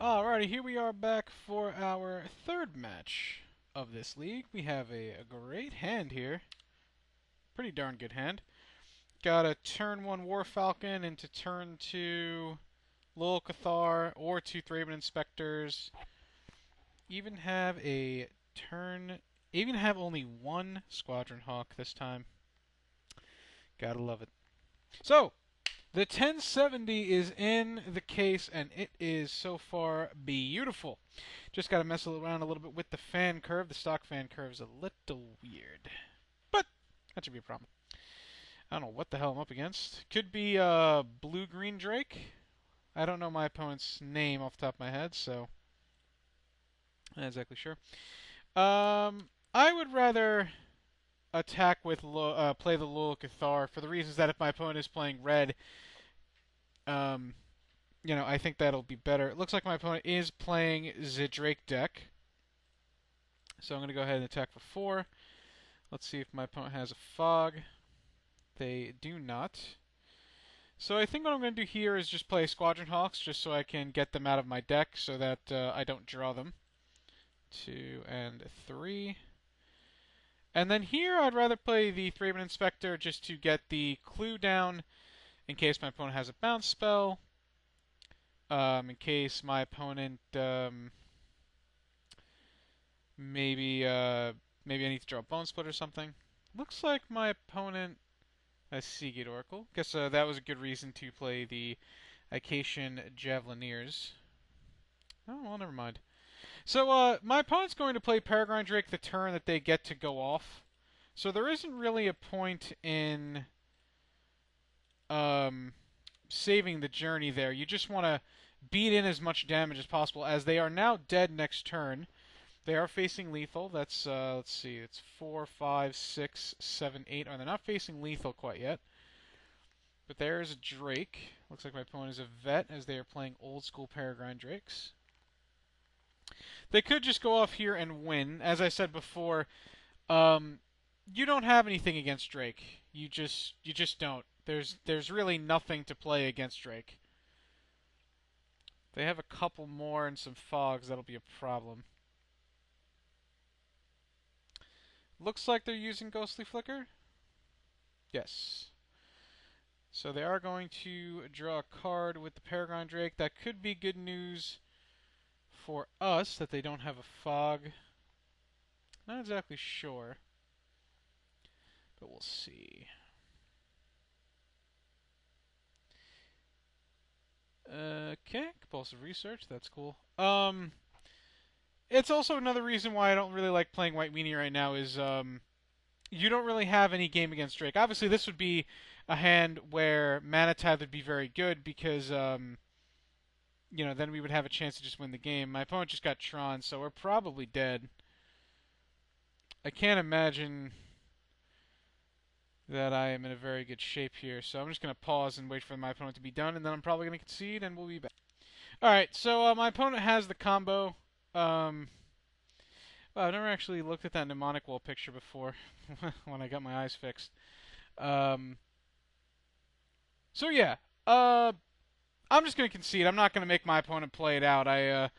Alrighty, here we are back for our third match of this league. We have a great hand here. Pretty darn good hand. Got a turn 1 War Falcon into turn 2 Lil Cathar or 2 Thraben Inspectors. Even have a turn. Even have only one Squadron Hawk this time. Gotta love it. So, the 1070 is in the case, and it is so far beautiful. Just got to mess around a little bit with the fan curve. The stock fan curve is a little weird, but that should be a problem. I don't know what the hell I'm up against. Could be Blue-Green Drake. I don't know my opponent's name off the top of my head, so I'm not exactly sure. I would rather attack with play the Lul Cathar for the reasons that if my opponent is playing red, um, I think that'll be better. It looks like my opponent is playing the Drake deck. So I'm going to go ahead and attack for 4. Let's see if my opponent has a fog. They do not. So I think what I'm going to do here is just play Squadron Hawks just so I can get them out of my deck so that I don't draw them. 2 and 3. And then here I'd rather play the Thraben Inspector just to get the clue down in case my opponent has a bounce spell. In case my opponent maybe I need to draw a Bone Split or something. Looks like my opponent has Seagate Oracle. Guess that was a good reason to play the Acacian Javelineers. Oh, well, never mind. So my opponent's going to play Peregrine Drake the turn that they get to go off. So there isn't really a point in saving the journey there. You just want to beat in as much damage as possible, as they are now dead next turn. They are facing lethal. That's, let's see, it's 4, 5, 6, 7, 8. Oh, they're not facing lethal quite yet. But there's a Drake. Looks like my opponent is a vet, as they are playing old school Peregrine Drakes. They could just go off here and win. As I said before, you don't have anything against Drake. You just don't. There's really nothing to play against Drake. If they have a couple more and some fogs, that'll be a problem. Looks like they're using Ghostly Flicker. Yes. So they are going to draw a card with the Peregrine Drake. That could be good news for us that they don't have a fog. Not exactly sure, but we'll see. Okay, compulsive research. That's cool. It's also another reason why I don't really like playing White Weenie right now is you don't really have any game against Drake. Obviously, this would be a hand where Mana Tithe would be very good because then we would have a chance to just win the game. My opponent just got Tron, so we're probably dead. I can't imagine that I am in a very good shape here, so I'm just going to pause and wait for my opponent to be done, and then I'm probably going to concede, and we'll be back. Alright, so my opponent has the combo. Well, I've never actually looked at that mnemonic wall picture before when I got my eyes fixed. So yeah, I'm just going to concede. I'm not going to make my opponent play it out. I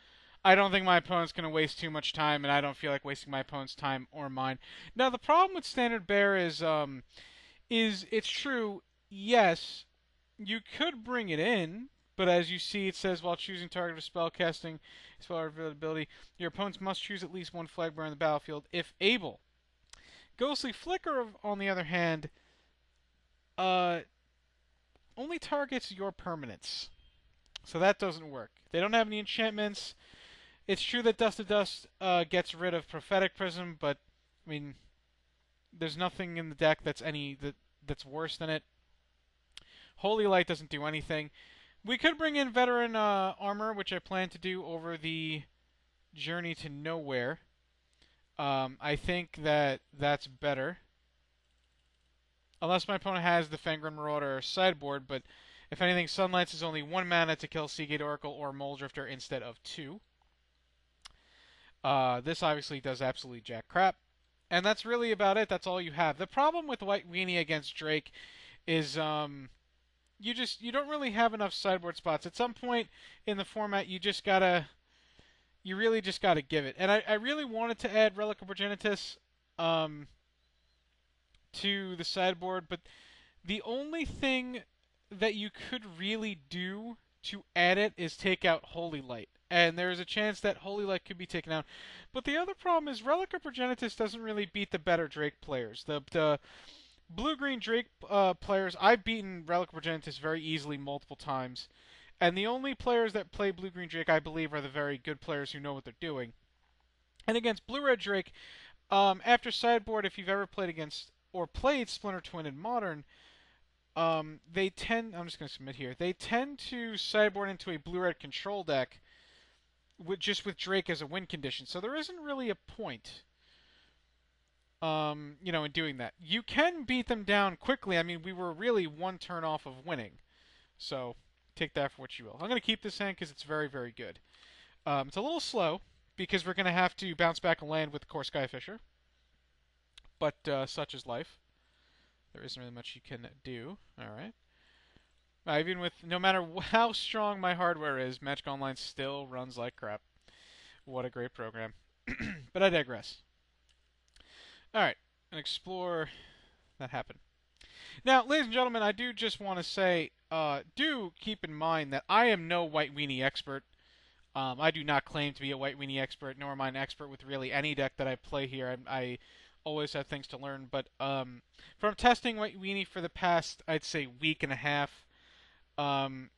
don't think my opponent's going to waste too much time, and I don't feel like wasting my opponent's time or mine. Now, the problem with Standard Bear is it's true, yes, you could bring it in, but as you see, it says while choosing target of spellcasting, spell availability, your opponents must choose at least one flag bearer on the battlefield if able. Ghostly Flicker, on the other hand, only targets your permanents. So that doesn't work. They don't have any enchantments. It's true that Dust to Dust gets rid of Prophetic Prism, but I mean, there's nothing in the deck that's worse than it. Holy Light doesn't do anything. We could bring in Veteran Armor, which I plan to do over the Journey to Nowhere. I think that's better. Unless my opponent has the Fangren Marauder sideboard, but if anything, Sunlights is only 1 mana to kill Seagate Oracle or Mole Drifter instead of 2. This obviously does absolutely jack crap. And that's really about it. That's all you have. The problem with White Weenie against Drake is you don't really have enough sideboard spots. At some point in the format, you really just gotta give it. And I really wanted to add Relic of Progenitus um, to the sideboard, but the only thing that you could really do to add it is take out Holy Light. And there's a chance that Holy Light could be taken out. But the other problem is Relic of Progenitus doesn't really beat the better Drake players. The blue-green Drake players, I've beaten Relic of Progenitus very easily multiple times. And the only players that play blue-green Drake, I believe, are the very good players who know what they're doing. And against blue-red Drake, after sideboard, if you've ever played against or played Splinter Twin in Modern, they tend. I'm just going to submit here. They tend to sideboard into a blue-red control deck, just with Drake as a win condition. So there isn't really a point, in doing that. You can beat them down quickly. I mean, we were really one turn off of winning. So take that for what you will. I'm going to keep this hand because it's very, very good. It's a little slow because we're going to have to bounce back and land with Core Skyfisher. But such is life. There isn't really much you can do. Alright. Even with, no matter how strong my hardware is, Magic Online still runs like crap. What a great program. But I digress. Alright. And explore. That happened. Now, ladies and gentlemen, I do just want to say, do keep in mind that I am no White Weenie expert. I do not claim to be a White Weenie expert, nor am I an expert with really any deck that I play here. I always have things to learn, but from testing White Weenie for the past, I'd say, week and a half, from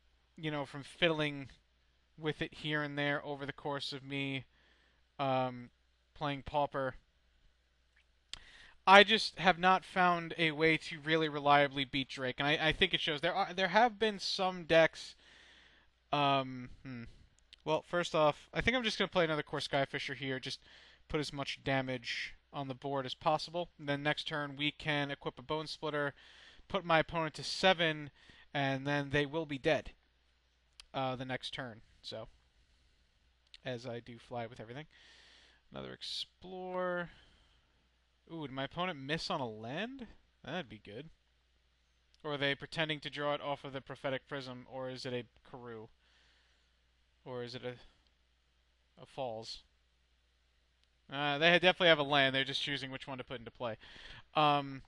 fiddling with it here and there over the course of me playing Pauper, I just have not found a way to really reliably beat Drake, and I think it shows. There have been some decks. Well, first off, I think I'm just going to play another Core Skyfisher here, just put as much damage on the board as possible. And then next turn, we can equip a Bone Splitter, put my opponent to 7, and then they will be dead the next turn. So, as I do fly with everything. Another Explore. Ooh, did my opponent miss on a land? That'd be good. Or are they pretending to draw it off of the Prophetic Prism, or is it a Karoo? Or is it a Falls? They definitely have a land. They're just choosing which one to put into play. I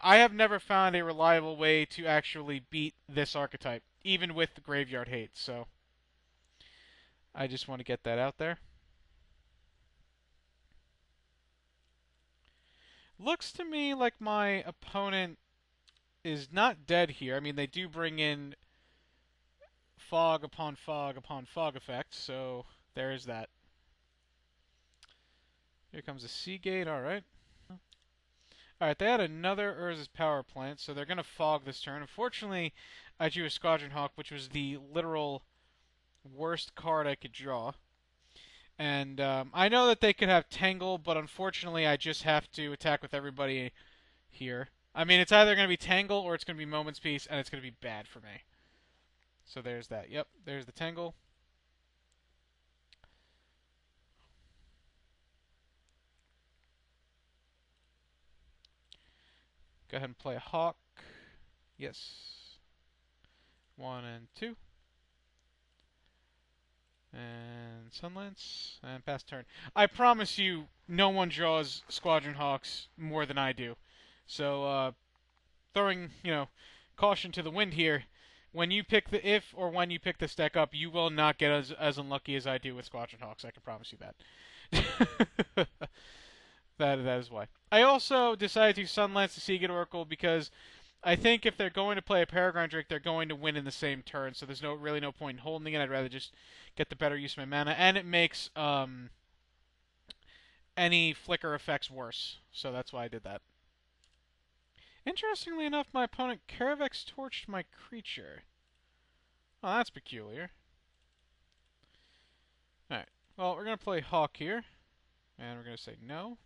have never found a reliable way to actually beat this archetype, even with the Graveyard Hate. So I just want to get that out there. Looks to me like my opponent is not dead here. I mean, they do bring in fog upon fog upon fog effect, so there is that. Here comes a Seagate, alright. Alright, they had another Urza's Power Plant, so they're going to fog this turn. Unfortunately, I drew a Squadron Hawk, which was the literal worst card I could draw. And I know that they could have Tangle, but unfortunately I just have to attack with everybody here. I mean, it's either going to be Tangle or it's going to be Moment's Peace, and it's going to be bad for me. So there's that. Yep, there's the Tangle. Go ahead and play a Hawk. Yes. 1 and 2. And Sunlance. And pass turn. I promise you, no one draws Squadron Hawks more than I do. So, throwing, caution to the wind here. When you pick when you pick this deck up, you will not get as unlucky as I do with Squadron Hawks. I can promise you that. That is why. I also decided to Sunlance the Seagate Oracle because I think if they're going to play a Peregrine Drake, they're going to win in the same turn. So there's really no point in holding it. I'd rather just get the better use of my mana, and it makes any flicker effects worse. So that's why I did that. Interestingly enough, my opponent Caravex torched my creature. Oh, that's peculiar. Alright, well, we're going to play Hawk here. And we're going to say no.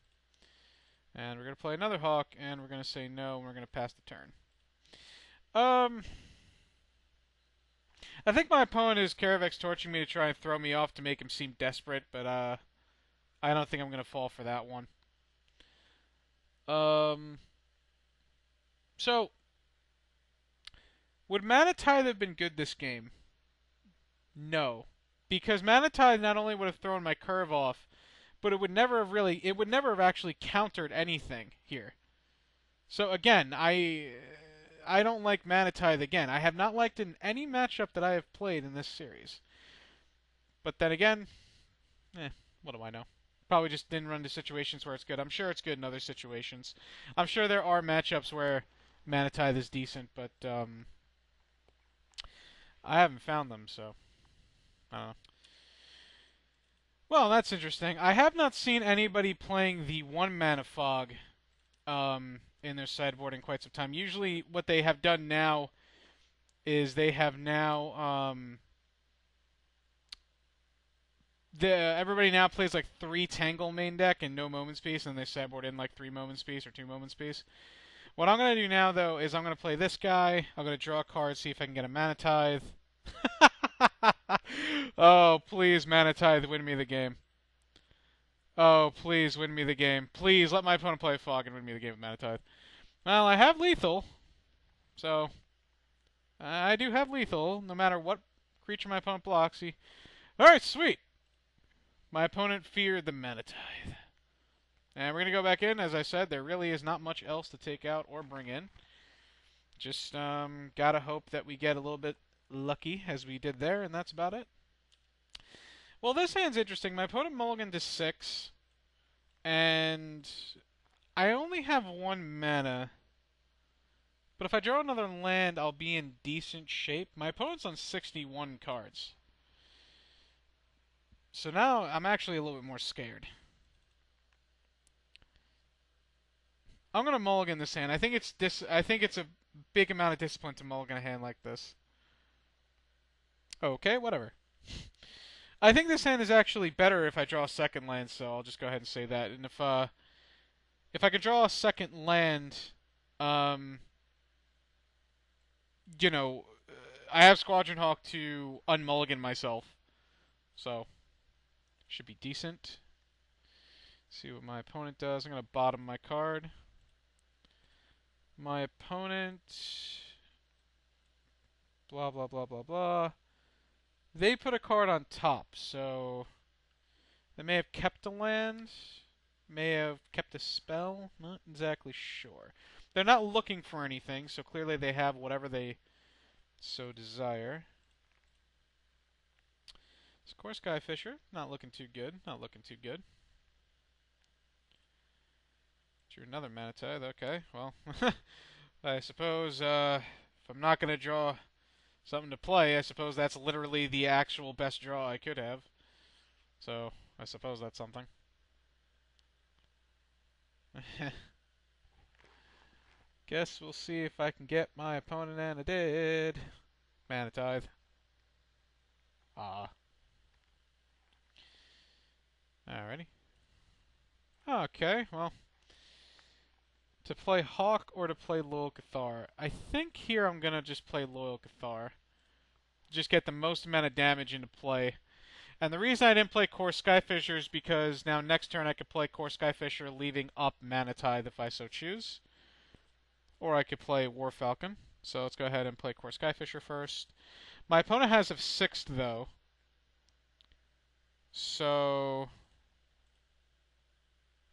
And we're going to play another Hawk, and we're going to say no, and we're going to pass the turn. I think my opponent is Caravex torching me to try and throw me off to make him seem desperate, but I don't think I'm going to fall for that one. So, Would Mana Tithe have been good this game? No. Because Mana Tithe not only would have thrown my curve off, but it would never have actually countered anything here. So again, I don't like Mana Tithe again. I have not liked in any matchup that I have played in this series. But then again, what do I know? Probably just didn't run into situations where it's good. I'm sure it's good in other situations. I'm sure there are matchups where Mana Tithe is decent, but I haven't found them, so I don't know. Well, that's interesting. I have not seen anybody playing the 1 mana fog in their sideboard in quite some time. Usually, what they have done now is they have now everybody now plays like 3 Tangle main deck and no Moments Peace, and they sideboard in like 3 Moments Peace or 2 Moments Peace. What I'm gonna do now though is I'm gonna play this guy. I'm gonna draw a card, see if I can get a Mana Tithe. Oh, please, Mana Tithe, win me the game. Oh, please, win me the game. Please, let my opponent play Fog and win me the game with Mana Tithe. Well, I have Lethal, so I do have Lethal, no matter what creature my opponent blocks. Alright, sweet. My opponent feared the Mana Tithe. And we're going to go back in. As I said, there really is not much else to take out or bring in. Just gotta hope that we get a little bit lucky, as we did there, and that's about it. Well, this hand's interesting. My opponent mulliganed to 6, and I only have 1 mana. But if I draw another land, I'll be in decent shape. My opponent's on 61 cards. So now I'm actually a little bit more scared. I'm gonna mulligan this hand. I think it's a big amount of discipline to mulligan a hand like this. Okay, whatever. I think this hand is actually better if I draw a second land, so I'll just go ahead and say that. And if I could draw a second land, you know, I have Squadron Hawk to unmulligan myself, so should be decent. See what my opponent does. I'm gonna bottom my card. My opponent, blah blah blah blah blah. They put a card on top, so they may have kept a land, may have kept a spell. Not exactly sure. They're not looking for anything, so clearly they have whatever they so desire. Score Skyfisher, not looking too good. Not looking too good. Drew another Mana Tithe. Okay, well, I suppose if I'm not going to draw something to play, I suppose that's literally the actual best draw I could have. So, I suppose that's something. Guess we'll see if I can get my opponent and I did. Mana Tithe. Alrighty. Okay, well. To play Hawk or to play Loyal Cathar? I think here I'm going to just play Loyal Cathar. Just get the most amount of damage into play. And the reason I didn't play Core Skyfisher is because now next turn I could play Core Skyfisher leaving up Mana Tithe if I so choose. Or I could play War Falcon. So let's go ahead and play Core Skyfisher first. My opponent has a 6th though. So...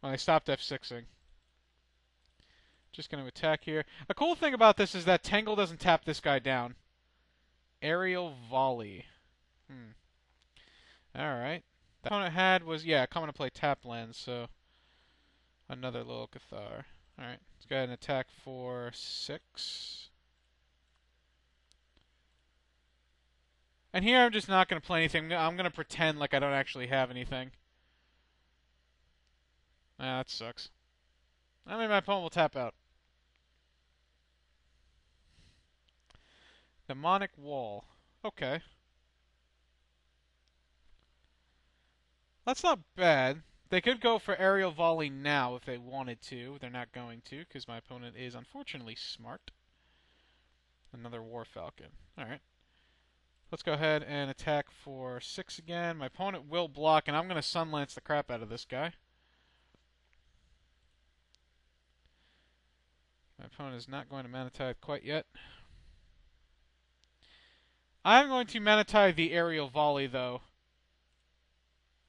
well, they stopped F6ing. Just going to attack here. A cool thing about this is that Tangle doesn't tap this guy down. Aerial Volley. Alright. The opponent had was, yeah, coming to play tap land, so another Loyal Cathar. Alright, let's go ahead and attack for 6. And here I'm just not going to play anything. I'm going to pretend like I don't actually have anything. Ah, that sucks. I mean, my opponent will tap out. Demonic Wall. Okay. That's not bad. They could go for Aerial Volley now if they wanted to. They're not going to, because my opponent is unfortunately smart. Another War Falcon. Alright. Let's go ahead and attack for 6 again. My opponent will block, and I'm going to Sunlance the crap out of this guy. My opponent is not going to Mana Tithe quite yet. I'm going to Manatide the aerial volley, though.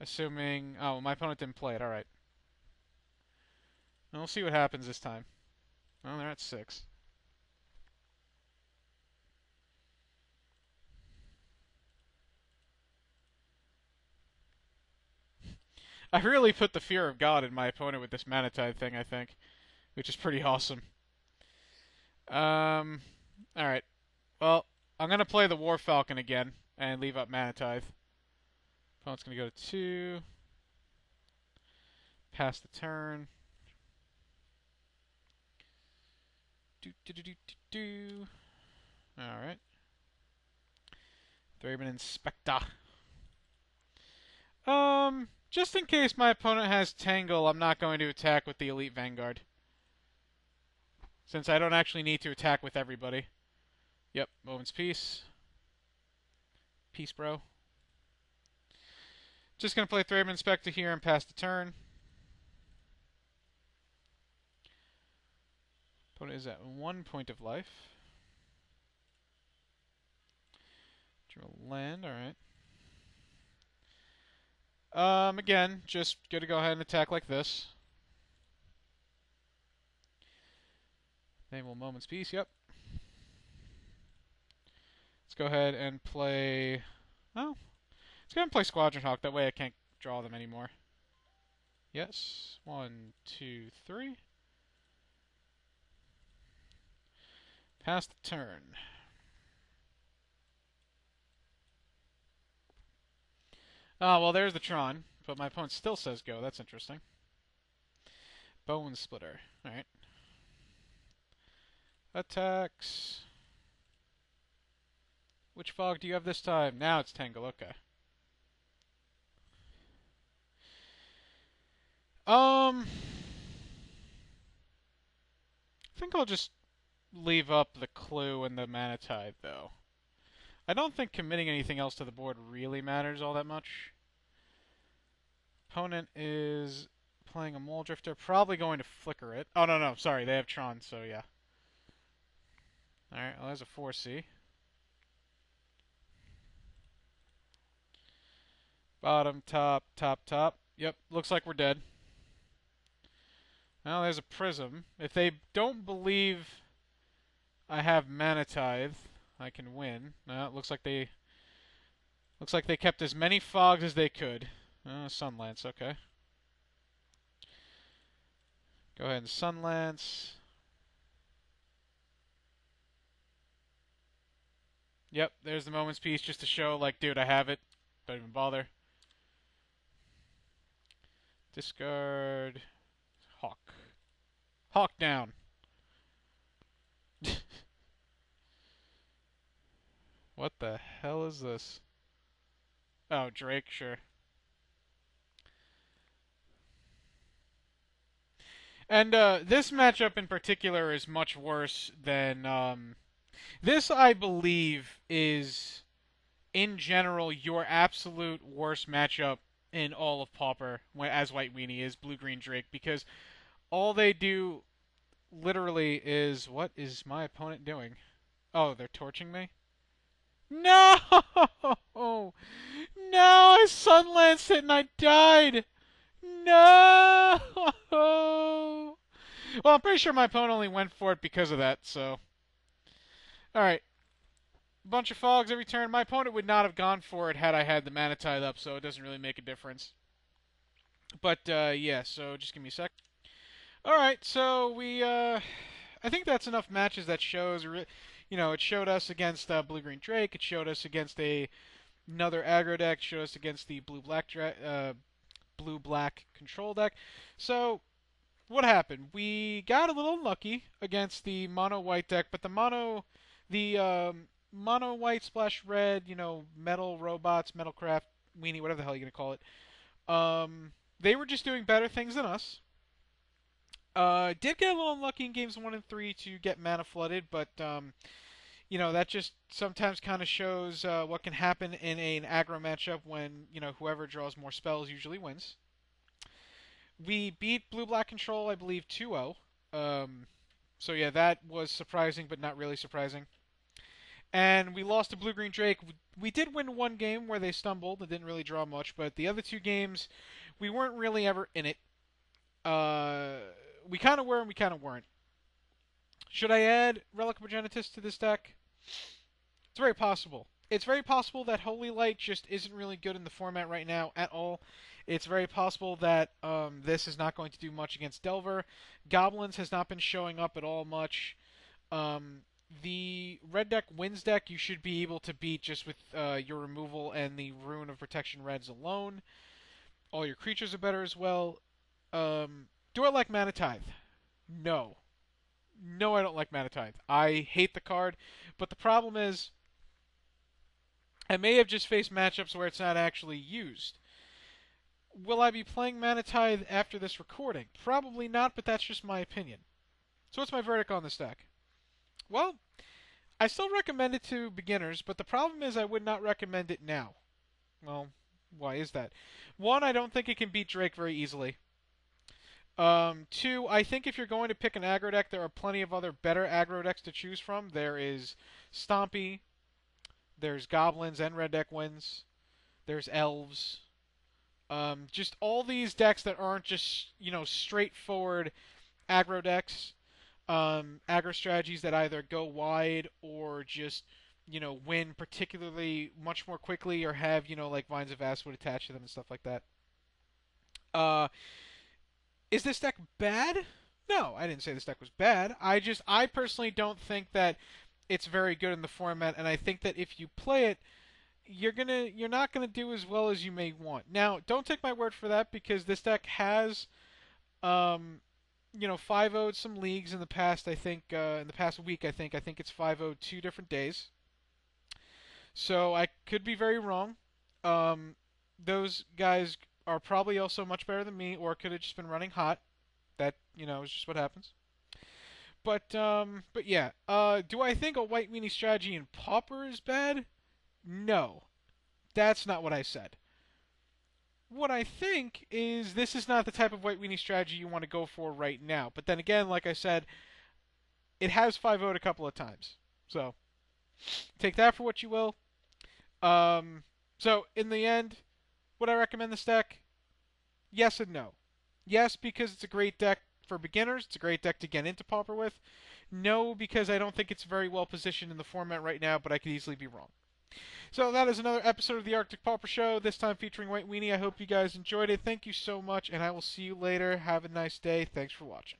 Assuming... Oh, my opponent didn't play it. Alright. We'll see what happens this time. Well, they're at 6. I really put the fear of God in my opponent with this Manatide thing, I think. Which is pretty awesome. Alright. Well, I'm going to play the War Falcon again and leave up Manatide. Opponent's going to go to 2. Pass the turn. Do. Alright. Thraben Inspector. Just in case my opponent has Tangle, I'm not going to attack with the Elite Vanguard. Since I don't actually need to attack with everybody. Yep, Moment's Peace. Peace, bro. Just going to play Thraben Inspector here and pass the turn. Opponent is at 1 point of life. Draw land, alright. Again, just gonna go ahead and attack like this. Then we'll Moment's Peace, yep. Let's go ahead and play... Oh. Let's go ahead and play Squadron Hawk, that way I can't draw them anymore. Yes. 1, 2, 3. Pass the turn. Oh, well, there's the Tron, but my opponent still says go. That's interesting. Bone Splitter. Alright. Attacks. Which fog do you have this time? Now it's Tangle, okay. I think I'll just leave up the Clue and the Manatide, though. I don't think committing anything else to the board really matters all that much. Opponent is playing a Mole Drifter, probably going to flicker it. Oh, no, sorry, they have Tron, so yeah. Alright, well, there's a 4C. Bottom, top, top, top. Yep, looks like we're dead. Well, there's a Prism. If they don't believe I have Manatithe, I can win. No, it looks like they kept as many fogs as they could. Sunlance, okay. Go ahead and Sunlance. Yep, there's the Moment's Peace just to show, like, dude, I have it. Don't even bother. Discard. Hawk. Hawk down. What the hell is this? Oh, Drake, sure. And this matchup in particular is much worse than... This, I believe, is, in general, your absolute worst matchup in all of Pauper, as White Weenie is Blue-Green Drake, because all they do, literally, is... What is my opponent doing? Oh, they're torching me? No! No! I Sunlanced it and I died! No! Well, I'm pretty sure my opponent only went for it because of that, so... Alright. Bunch of fogs every turn. My opponent would not have gone for it had I had the Manatithe up, so it doesn't really make a difference. But, yeah, so just give me a sec. Alright, so we, I think that's enough matches that shows, you know, it showed us against Blue-Green Drake, it showed us against another aggro deck, showed us against the Blue-Black control deck. So, what happened? We got a little unlucky against the mono-white deck, but the mono-white splash red, you know, metal robots, metalcraft, weenie, whatever the hell you're going to call it, they were just doing better things than us. Did get a little unlucky in games 1 and 3 to get mana flooded, but, you know, that just sometimes kind of shows what can happen in an aggro matchup when, you know, whoever draws more spells usually wins. We beat Blue-Black Control, I believe, 2-0. So yeah, that was surprising, but not really surprising. And we lost to Blue Green Drake. We did win one game where they stumbled and didn't really draw much, but the other two games, we weren't really ever in it. Uh, we kind of were and we kind of weren't. Should I add Relic of Progenitus to this deck? It's very possible. It's very possible that Holy Light just isn't really good in the format right now at all. It's very possible that this is not going to do much against Delver. Goblins has not been showing up at all much. The red deck wins deck you should be able to beat just with your removal and the Rune of Protection Reds alone. All your creatures are better as well. Do I like Mana Tithe? No. No, I don't like Mana Tithe. I hate the card, but the problem is I may have just faced matchups where it's not actually used. Will I be playing Mana Tithe after this recording? Probably not, but that's just my opinion. So what's my verdict on this deck? Well, I still recommend it to beginners, but the problem is I would not recommend it now. Well, why is that? One, I don't think it can beat Drake very easily. Two, I think if you're going to pick an aggro deck, there are plenty of other better aggro decks to choose from. There is Stompy, there's Goblins and Red Deck wins, there's Elves. Just all these decks that aren't just, straightforward aggro decks. Aggro strategies that either go wide or just, win particularly much more quickly or have, like Vines of Vastwood attached to them and stuff like that. Is this deck bad? No, I didn't say this deck was bad. I personally don't think that it's very good in the format, and I think that if you play it, you're not gonna do as well as you may want. Now, don't take my word for that because this deck has, 5-0'd some leagues in the past. I think in the past week, I think it's 5-0'd 2 different days. So I could be very wrong. Those guys are probably also much better than me, or could have just been running hot. That is just what happens. But yeah. Do I think a white weenie strategy in Pauper is bad? No, that's not what I said. What I think is this is not the type of white weenie strategy you want to go for right now. But then again, like I said, it has 5-0'd a couple of times. So take that for what you will. So in the end, would I recommend this deck? Yes and no. Yes, because it's a great deck for beginners. It's a great deck to get into Pauper with. No, because I don't think it's very well positioned in the format right now, but I could easily be wrong. So that is another episode of the Arctic Pauper Show, this time featuring White Weenie. I hope you guys enjoyed it. Thank you so much, and I will see you later. Have a nice day. Thanks for watching.